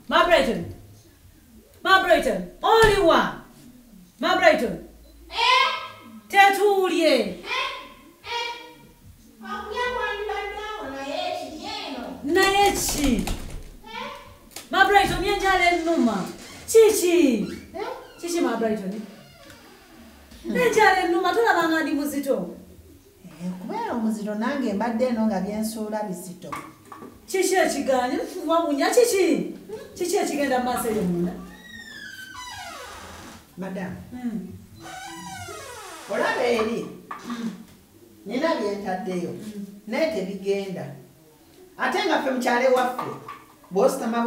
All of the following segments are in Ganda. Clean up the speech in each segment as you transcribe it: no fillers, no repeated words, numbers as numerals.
Ma Brighton. Ma Brighton. Only one. Ma Brighton. Tetulie. Nayechi. Ma Brighton yenjale numa. Chichi. Chichi Ma Brighton. Nenjale numa tulabanga ndi muzito. Kubeera omuzito nange mbadde eno nga byensuula bizito. Chichi ekiganye wamunya chichi. Chichi ekigenda maaso eyo munda. Madam. Olaba eri. Nina byentaddeyo. Naye tebigenda. Ate nga ffe mukyale waffe. Bw'ositama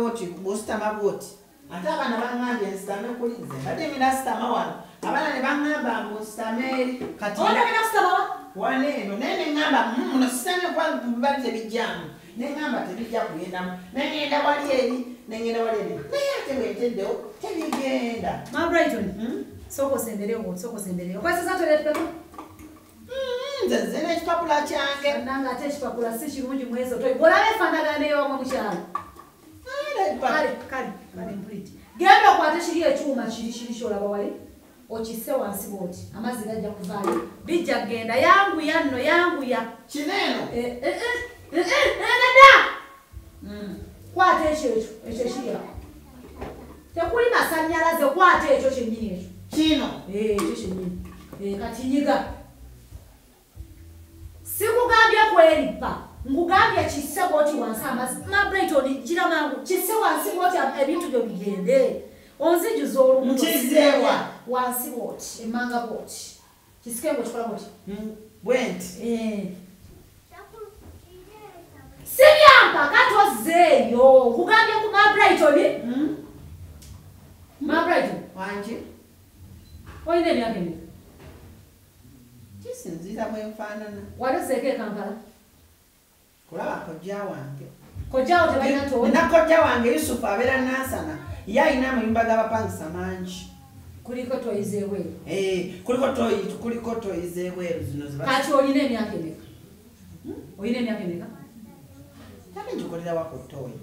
bw'oti. Ate abaana baŋŋambye nsitame kuli nze. Mbadde mina sitama wano. Abaana ne baŋŋamba mbu nsitame eri. Kati Mina sitama wa? Wane eno. Naye ne ŋŋamba muno sitame kwa bali tebijjamu. Ne ŋŋamba tebijja kugendamu. Ne ŋŋenda wali eri. Naye ate bwenteddewo tebigenda. Ma Brighton. Soko semberewo. Kwa sasa toleteko. Nze nzina ekipapula kyange. Nanga ate ekipapula si kirungi mwezo toyi. Bw'olaba efaanagana n'ey'omu mukyalo. Kale mpuliti. Genda okwate kiri ekyuma kiri kyolaba wali. Okisse wansi bw'oti. Amazzi gajja kuvaayo. Bijja kgenda yanguya nno yanguya. Kineeno. Dada! Kwata ekyo kiri awo. Tekuli masannyalaze kwata ekyo kyennyini ekyo. Kino. Ekyo kyennyini. Kati nyiga. Sikugambye kweripa. Ngugambye kisse bw'oti wansi amazzi. Ma Brighton gira mangu. Kisse wansi bw'oti ebintu byo bigende. Onzijuza olumu. Nkizeewa. Wansi bw'oti. Emmanga bw'oti. Kisike ng'okikola bw'oti. Bwenti. Sibyampa katozeeyo. Nkugambye ku Ma Brighton. Ma Brighton. Wangi. Oyina emyaka emeka? Kisinziira bwenfaanana. Wali ozeeko e Kampala? Kulaba kojja wange. Kojjaawo tebalina ntooni? Nina kojja wange Yusufu abeera Nansana. Ye alina amayumba g'abapangisa mangi. Kuliko toyi z'ebweru? Kuliko toyi z'ebweru zino ziba. Kati olina emyaka emeka? Olina emyaka emeka? Tabe ngikolera wako toyi.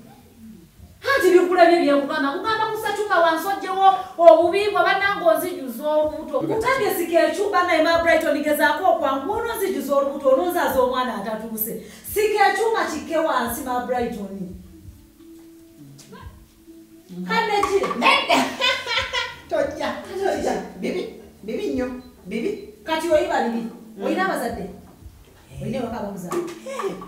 Anti bikulabye byekugamba kugamba kusatuma wansi ojjewo obubibwa bannanga onzijuza olubuto. Kutandye sika ekyumba naye Ma Brighton gezaako okwangu ononzijuza olubuto ononzaaza omwana atatuuse. Sika ekyuma kikke wansi Ma Brighton. Kanegire. Tojja. Bibi nnyo. Bibi. Kati oyiba bibi. Oyina abazadde? Oyina waka abamuzadde?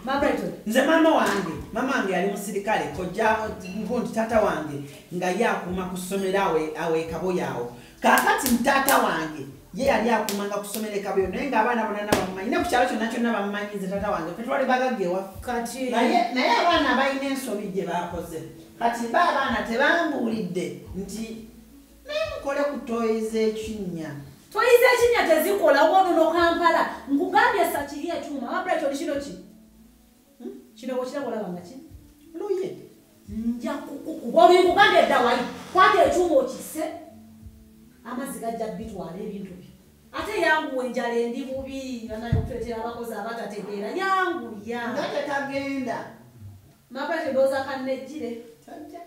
Ma Brighton. Nze mama wange yali musirikale kojja nti taata wange nga yakuuma ku ssomero awo ekaboya awo. Kaakati mutaata wange ye yali akumanga ku ssomero ekaboya naye ng'abaana bonna bamumanyi. Ne ku kyalo kyonna bamumanyi nze taata wange. Ffe twali bagagga ewaffe. Kati. Naye abaana balina ensobi gye baakoze. Kati abaana tebambuulidde nti naye mukole ku toyi z'ekinnya. Toyi z'ekinnya tezikola wonono Kampala. Nkugambye sakiri ekyuma. Ma Brighton kino ki? Kino bw'okiraba nga ki? Luye. Nja kukukuba obinkugambye edda wali. Kwata ekyuma okisse. Amazzi gajja bitwala ebintu byo. Ate yanguwa enjala endi bubi. Banaye okutuleetera abakozi abatategeera. Yanguya. Nga tetagenda. Ma Brighton ndowooza kannejjire. Tajja.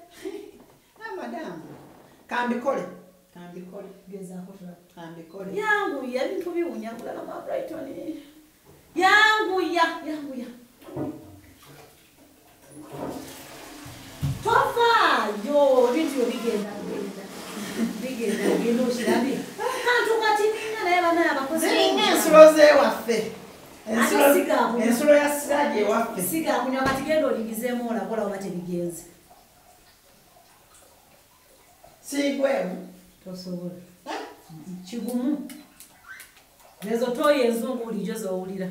Madamu. Kambikole. Gezaako tulaba. Kambikole. Yanguya ebintu biwunya kulaba Ma Brighton. Yanguya. Tofaayo ebintu byo bigenda okirabye. Kantu kati ninga naye banaye abakozi. Ziringa ensulo z'ewaffe. Ate Ensulo ya siraje ewaffe. Sigaakunywa kati genda olingizeemu olakola oba tebigenze. Siigwemu. Tosobola. Kigumu. Ezo toyi enzungu bulijjo z'owulira.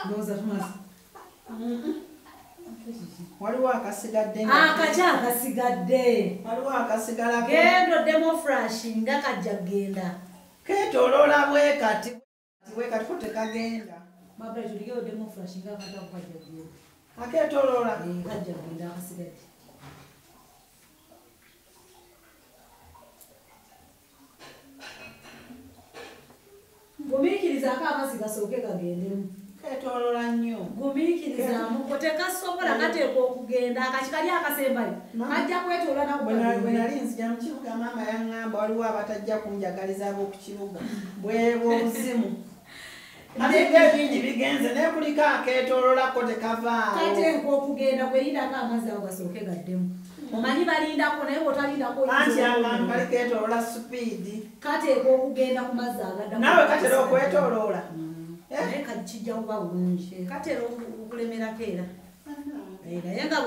Ndowooza tumaze. Waliwo akasigadde. Akaca akasigadde. Waliwo akasigalako. Genda oddemu flash nga kajja kgenda. Keetooloola bwe kati ko tekagenda. Ma Brighton tulige oddemu flash nga kajja kgenda. Akeetooloola. Kajja kgenda akasigadde. gumiikirizaako amazzi gasooke gagendemu ketolola nnyo gumiikirizaamu otekasobola kateekwa okugenda akakikali akasembayo kajja kwetoola bwe nali nzija mu kibuga maama yaŋŋamba waliwo abatajja kunjagaliza ab'oku kibuga bwebwo obuzimu ate ng'ebingi bigenze naye kuliko akeetoololako tekavaawo kateekwa okugenda kwelindako amazzi ago gasooke gaddemu omanyi balindako naye bwotalindako anti abantu bali keetoolola supiidi kateekwa okugenda ku mazzi agadda naawe katera okwetooloola naye kijja kuba bulungi katera okulemerako era naye nga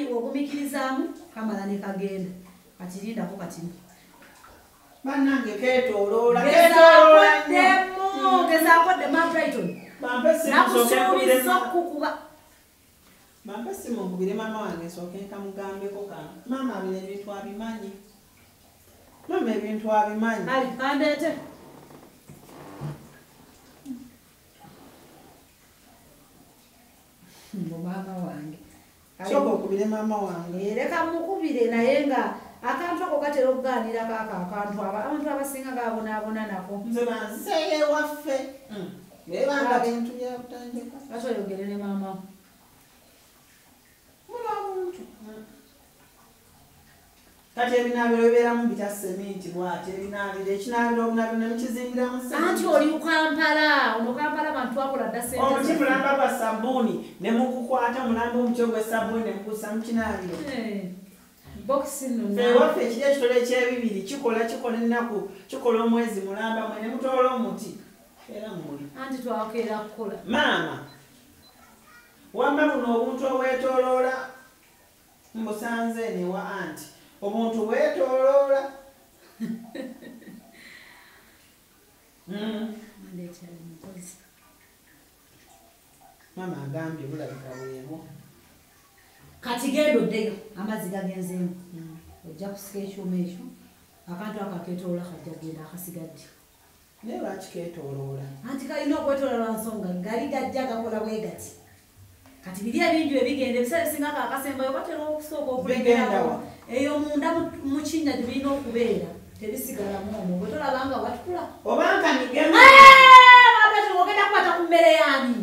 bwogumiikirizaamu kamala ne kagenda katirindako katini bannange keetooloola gezaako ddemu Brighton nakusuubiza okukuba bampe simu nkubire maama wange nsooke nkamugambeko kano maama bino ebintu abimanyi maama ebintu abimanyi ali kandeete maama wange soka okubire maama wange leka mukubire naye nga akantu ako katera okugaanirako akantu abantu abasinga gabonaabona nako nze banziseeyo ewaffe bebanga bintu byabutandika ate oyogere ne maama mulabuntu kati ebinaabiro bibeeramu bita seminti bwati ebinaabiro ekinaabiro obunaabiro nemukizimbiramu anti oli Kampala ono Kampala bantu bakola dda sente omuti mulamba gwa sabbuuni ne mugukwata mulamba omuti ogw'esabbuuni ne mugusa mu kinaabiro bokisi nno ewaffe ekirya ekitole ekyebibiri kikola ennaku kikola omwezi mulamba mwe ne mutoola omuti era muli anti twakeera kukola maama wamma buno obuntu obwetooloola mbusanze newa anti obuntu bwetooloola maama agambye bulabika bwebwo kati genda oddeyo amazzi gagenzeemu ojja kusika ekyuma ekyo akantu ako akeetooloola kajja genda akasigadde naye lwaki keetooloola anti kalina okwetoola lwa nsonga gali gajja gakola bwe gati kati biri ebingi ebigenda ebiseera ebisinga ako akasembayo batera okusooka okulegendawo eyo munda mu kinnya tebirina okubeera tebisigalamu omwo bwe tolabanga watukula obanga nigemu ogenda kukwata ku mmere yaani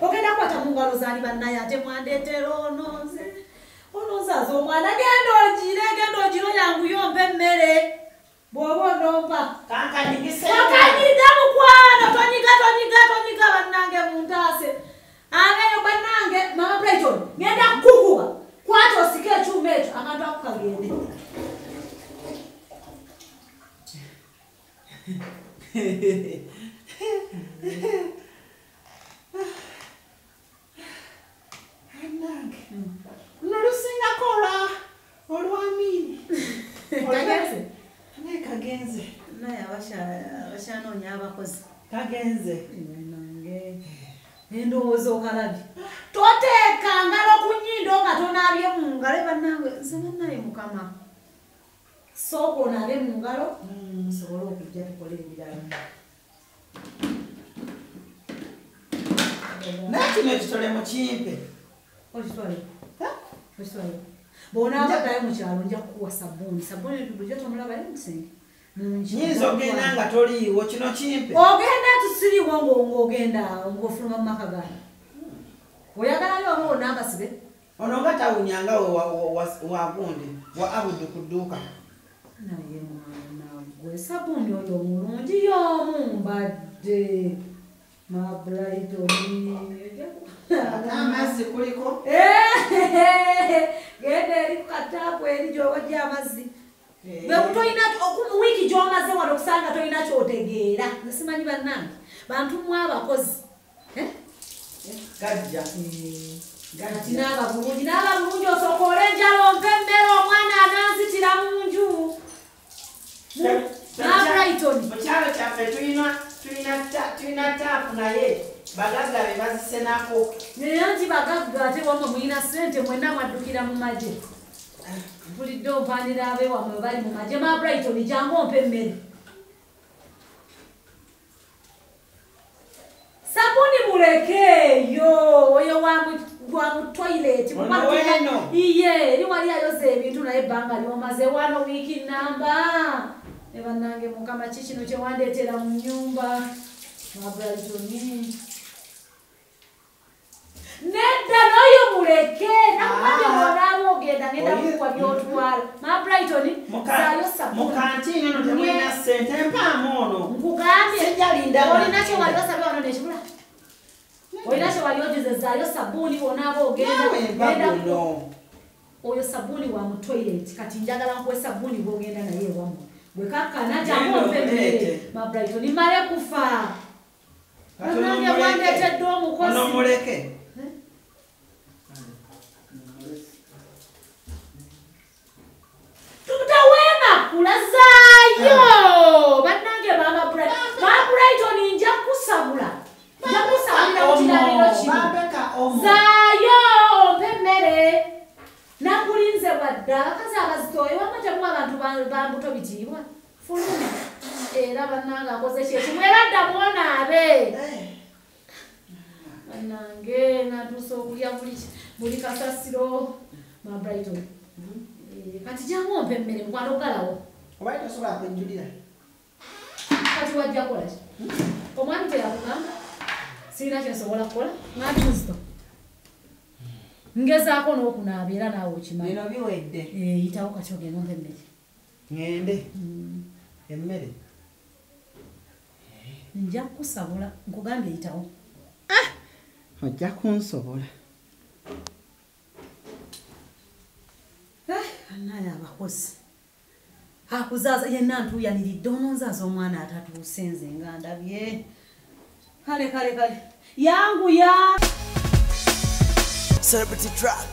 ogenda kukwata mu ngalo zaani bannaye ate mwandeetera onooze aze omwana genda ogire yangu yompa emmere bw'oba onompa kakanyiga mukwano tonyiga bannange muntaase aneyo bannange mama Brighton ngenda kukukuba kwata osike ekyuma ekyo akantu ako kagende nolusingaku olwamini kagenze naye abakyanoonya abakozi kagenze endowooza okalabye toteeka ngalo ku nnyindo nga tonaabye mu ngalo bannange nze bannaye mukama sooka onaabe mu ngalo nsobole okujja tukole ebirala naye kino ekitole mukimpe okitwale bw'onaabaddayo mu kyalo nja kukuwa sabbuuni bulijjo tomulaba ye musenge nyinza ogenda nga toliiwo kino kimpe ogenda tusiriwo ng'ogenda ng'ofuluma mu maka gaani oyagalayo oba onambasibe ono nga tawunyanga wagundi wa abudu ku dduuka naye mwana gwe sabbuuni oyo omulungi y'omu mbadde mabraitoni amazzi kuliko genda eri ku kataapu eri gy'obajja amazzi bwebutolina mu wiiki gy'omaze wano okusanga tolina kyotegeera nesimanyi bannange bantu mu abakozi gajja kati n'ababulungi osooka olenjala ompa emmere omwana ananzitira mu nju Brighton mu kyalo kyaffe tulina taapu naye bagagga be bazisenako naye nti bagagga ate wamwe mulina ssente mwenna mwaddukira mu magye mpulidde ompanira abeewamwe bali mu magye ma Brighton jangu ompa emmere sabuni mulekeeyo oyo wa mu toilet iye eri wali ayoza ebintu naye ebbanga lyomaze wano wiiki namba ne bannange mukama ki kino kyewandeetera mu nnyumba Mabraitoni. Nedda noyo muleke nakwambye mwanamo ogenda ngenda kukwa byotwala Mabraitoni sayo sabuni mukantini no temwina sente mpamono nkugambye sejalinda olinacho waliosabe wano neshibula olinacho waliojezezaayo sabuni onabo ogenda oyo sabuni wa mu toilet kati njagala nkuwe sabuni bwogenda naye wamu bwekakkana jangu mpemere Mabraitoni male kufa nange bwandetedde omukozi onomuleke tutawema kulazayo bannange Mabraitoni nja kusabula kukilaliro kino zaayo ompe emmere nakulinze wadde abakazi abazitoyo wamatamu abantu bambuto bitiibwa fulumi era bannange akoze kyekimu era dda mwonabe bannange natuusa okulya buli kasasiro Mabraitoni kati jangu ompe emmere mukwano galawo oba tosobola kwenjulira kati wajja kola ki omwami teyakugamba sirina kyensobola kukola ngatuuzito ngezaako n'okunaaba era naawe okimanyi bino biwedde yitawo kati ogenda ompa emmere ngende emmere nja kukusabula nkugambye yitawo ojja kunsobola annaye abakozi akuzaaza yenna ntuyaniridde ononzaaza omwana atatuuse nze nga ndabye kale yanguya Celebrity track.